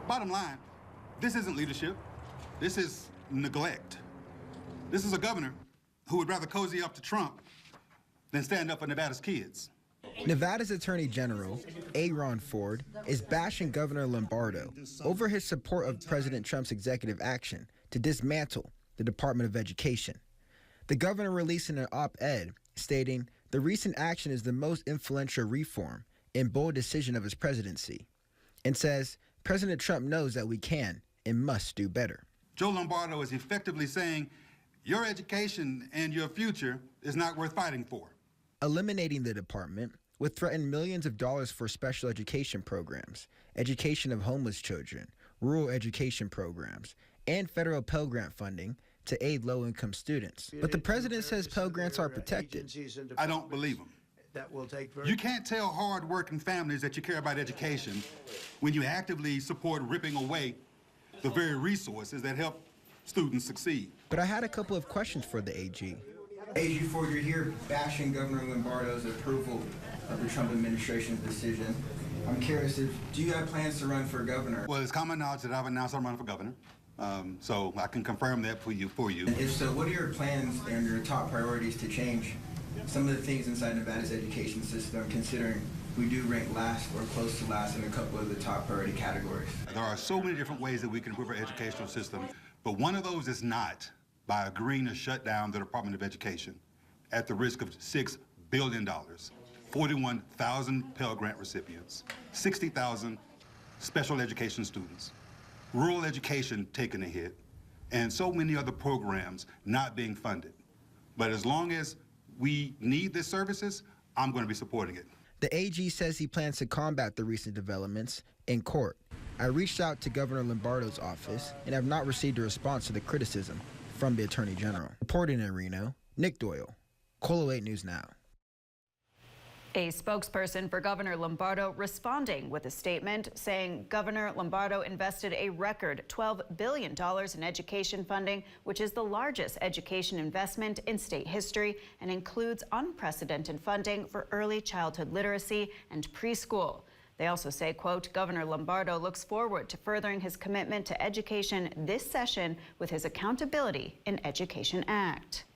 Bottom line, this isn't leadership. This is neglect. This is a governor who would rather cozy up to Trump than stand up for Nevada's kids. Nevada's Attorney General, Aaron Ford, is bashing Governor Lombardo over his support of President Trump's executive action to dismantle the Department of Education. The governor released an op-ed stating the recent action is the most influential reform and bold decision of his presidency, and says President Trump knows that we can and must do better. Joe Lombardo is effectively saying your education and your future is not worth fighting for. Eliminating the department would threaten millions of dollars for special education programs, education of homeless children, rural education programs, and federal Pell Grant funding to aid low-income students. But the president says Pell Grants are protected. I don't believe him. You can't tell hard-working families that you care about education when you actively support ripping away the very resources that help students succeed. But I had a couple of questions for the AG. AG Ford, you're here bashing Governor Lombardo's approval of the Trump administration's decision. I'm curious, do you have plans to run for governor? Well, it's common knowledge that I've announced I'm running for governor, so I can confirm that for you. And if so, what are your plans and your top priorities to change some of the things inside Nevada's education system, considering we do rank last or close to last in a couple of the top priority categories? There are so many different ways that we can improve our educational system, but one of those is not by agreeing to shut down the Department of Education at the risk of $6 billion, 41,000 Pell Grant recipients, 60,000 special education students, rural education taking a hit, and so many other programs not being funded. But as long as we need these services, I'm going to be supporting it. The AG says he plans to combat the recent developments in court. I reached out to Governor Lombardo's office and have not received a response to the criticism from the Attorney General. Reporting in Reno, Nick Doyle, Colo 8 News Now. A spokesperson for Governor Lombardo responding with a statement saying Governor Lombardo invested a record $12 billion in education funding, which is the largest education investment in state history and includes unprecedented funding for early childhood literacy and preschool. They also say, quote, Governor Lombardo looks forward to furthering his commitment to education this session with his Accountability in Education Act.